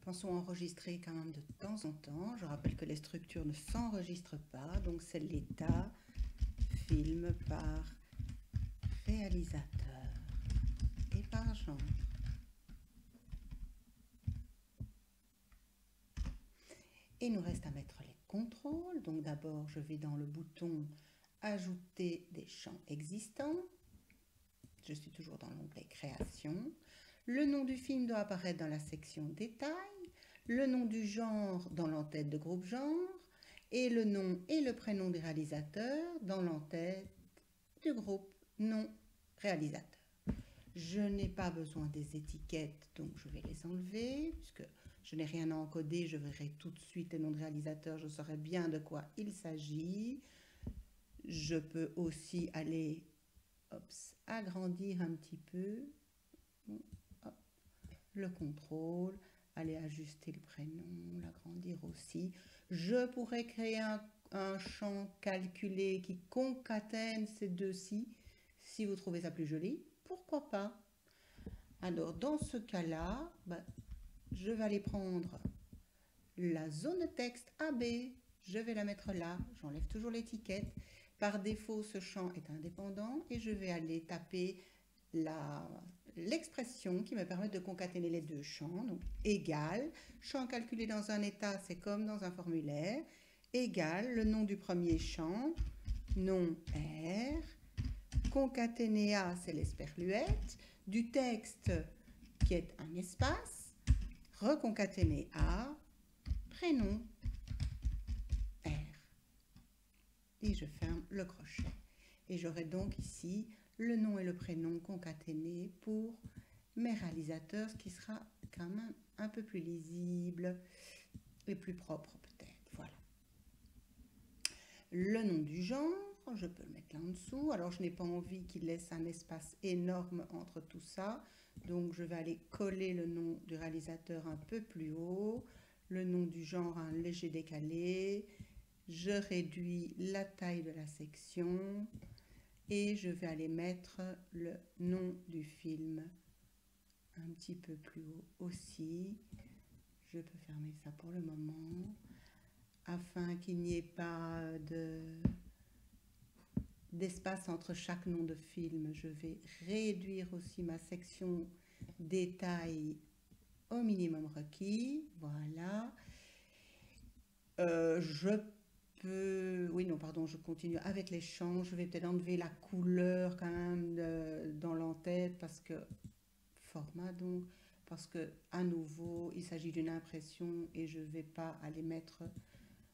Pensons enregistrer quand même de temps en temps. Je rappelle que les structures ne s'enregistrent pas, donc c'est l'état, film par réalisateur et par genre. Et il nous reste à mettre les contrôles. Donc d'abord, je vais dans le bouton Ajouter des champs existants. Je suis toujours dans l'onglet Création. Le nom du film doit apparaître dans la section Détails. Le nom du genre dans l'entête de groupe genre. Et le nom et le prénom du réalisateur dans l'entête du groupe nom réalisateur. Je n'ai pas besoin des étiquettes, donc je vais les enlever, puisque je n'ai rien à encoder, je verrai tout de suite les noms de réalisateurs, je saurai bien de quoi il s'agit. Je peux aussi aller agrandir un petit peu le contrôle, aller ajuster le prénom, l'agrandir aussi. Je pourrais créer un champ calculé qui concatène ces deux-ci. Si vous trouvez ça plus joli, pourquoi pas? Alors, dans ce cas-là, je vais aller prendre la zone de texte AB. Je vais la mettre là. J'enlève toujours l'étiquette. Par défaut, ce champ est indépendant et je vais aller taper l'expression qui me permet de concaténer les deux champs. Donc, égal, champ calculé dans un état, c'est comme dans un formulaire, égal, le nom du premier champ, nom R, concaténé A, c'est l'esperluette, du texte qui est un espace, reconcaténé A, prénom R. Et je ferme le crochet. Et j'aurai donc ici le nom et le prénom concaténés pour mes réalisateurs, ce qui sera quand même un peu plus lisible et plus propre peut-être. Voilà. Le nom du genre, je peux le mettre là en dessous. Alors, je n'ai pas envie qu'il laisse un espace énorme entre tout ça. Donc, je vais aller coller le nom du réalisateur un peu plus haut. Le nom du genre, un léger décalé. Je réduis la taille de la section. Et je vais aller mettre le nom du film un petit peu plus haut aussi. Je peux fermer ça pour le moment. Afin qu'il n'y ait pas d'espace entre chaque nom de film, je vais réduire aussi ma section détail au minimum requis. Voilà. Je continue avec les champs. Je vais peut-être enlever la couleur quand même dans l'entête parce que format donc, parce que à nouveau il s'agit d'une impression et je ne vais pas aller mettre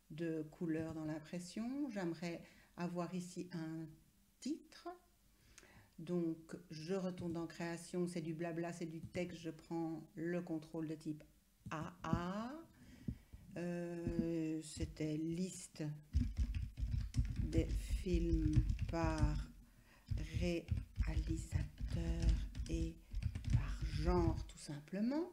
de couleur dans l'impression. J'aimerais avoir ici un titre. Donc je retourne dans création, c'est du blabla, c'est du texte, je prends le contrôle de type AA. C'était liste des films par réalisateur et par genre tout simplement.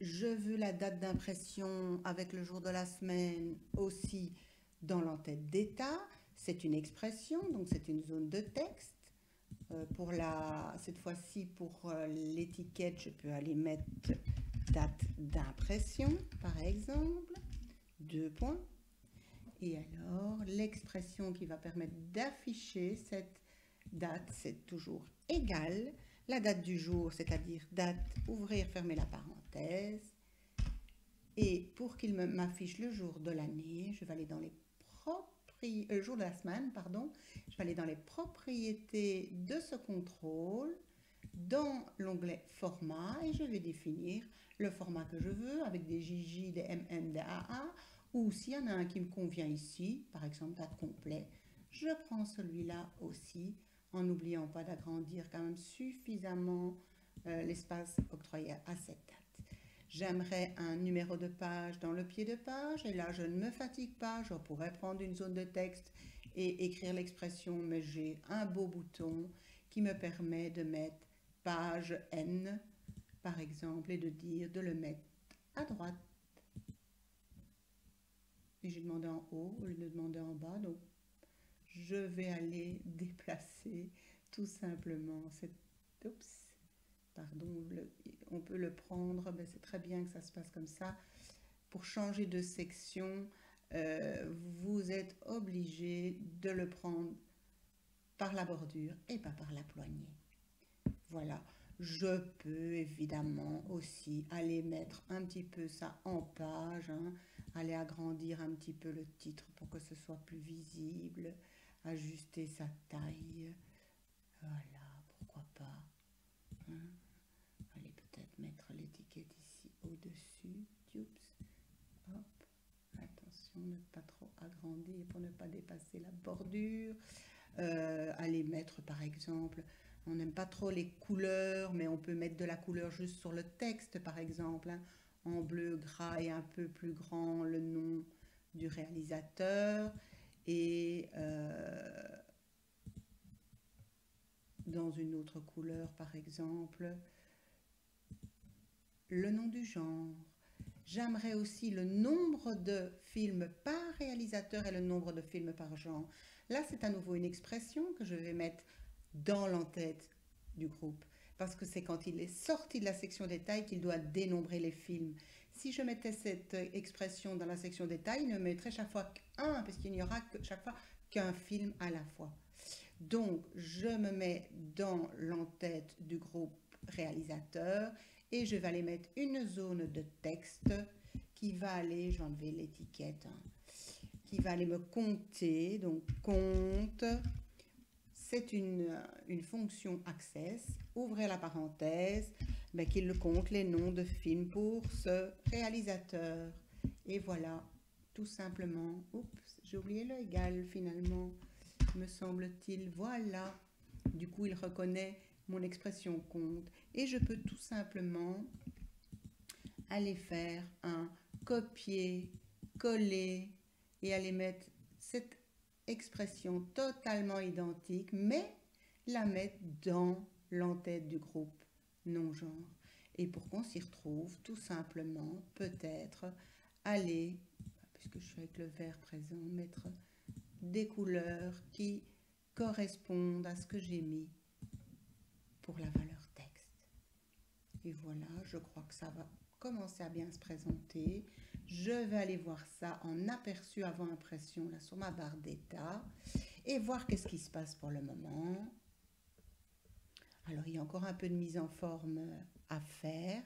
Je veux la date d'impression avec le jour de la semaine aussi dans l'entête d'état. C'est une expression, donc c'est une zone de texte. Cette fois-ci, pour l'étiquette, je peux aller mettre date d'impression, par exemple, 2 points. Et alors, l'expression qui va permettre d'afficher cette date, c'est toujours égal. La date du jour, c'est-à-dire date, ouvrir, fermer la parenthèse. Et pour qu'il m'affiche le jour de l'année, je vais aller dans les jour de la semaine, pardon, je vais aller dans les propriétés de ce contrôle, dans l'onglet format, et je vais définir le format que je veux avec des JJ, des MM, des AA, ou s'il y en a un qui me convient ici, par exemple date complet, je prends celui-là aussi, en n'oubliant pas d'agrandir quand même suffisamment l'espace octroyé à cette date. J'aimerais un numéro de page dans le pied de page, et là je ne me fatigue pas, je pourrais prendre une zone de texte et écrire l'expression, mais j'ai un beau bouton qui me permet de mettre page N, par exemple, et de le mettre à droite. Et j'ai demandé en haut au lieu de demander en bas, donc je vais aller déplacer tout simplement. Oups, pardon, on peut le prendre, ben c'est très bien que ça se passe comme ça. Pour changer de section, vous êtes obligé de le prendre par la bordure et pas par la poignée. Voilà. Je peux évidemment aussi aller mettre un petit peu ça en page, hein, aller agrandir un petit peu le titre pour que ce soit plus visible, ajuster sa taille. Voilà, pourquoi pas. Hein. Allez peut-être mettre l'étiquette ici au-dessus. Oups. Hop. Attention, ne pas trop agrandir pour ne pas dépasser la bordure. Aller mettre par exemple, on n'aime pas trop les couleurs, mais on peut mettre de la couleur juste sur le texte par exemple, hein, en bleu, gras et un peu plus grand le nom du réalisateur, et dans une autre couleur par exemple le nom du genre. J'aimerais aussi le nombre de films par réalisateur et le nombre de films par genre. Là, c'est à nouveau une expression que je vais mettre dans l'entête du groupe, parce que c'est quand il est sorti de la section détail qu'il doit dénombrer les films. Si je mettais cette expression dans la section détail, il ne mettrait chaque fois qu'un, parce qu'il n'y aura chaque fois qu'un film à la fois. Donc, je me mets dans l'entête du groupe réalisateur et je vais aller mettre une zone de texte qui va aller, je vais enlever l'étiquette, hein, qui va aller me compter. Donc, compte, c'est une fonction access, ouvrez la parenthèse, mais qu'il compte les noms de films pour ce réalisateur. Et voilà, tout simplement. Oups, j'ai oublié le égal finalement, me semble-t-il. Voilà, du coup il reconnaît mon expression compte et je peux tout simplement aller faire un copier-coller et aller mettre cette expression totalement identique, mais la mettre dans l'entête du groupe non-genre. Et pour qu'on s'y retrouve, tout simplement, peut-être aller, puisque je suis avec le vert présent, mettre des couleurs qui correspondent à ce que j'ai mis pour la valeur texte. Et voilà, je crois que ça va commencer à bien se présenter. Je vais aller voir ça en aperçu avant impression là sur ma barre d'état et voir qu'est-ce qui se passe pour le moment. Alors il y a encore un peu de mise en forme à faire.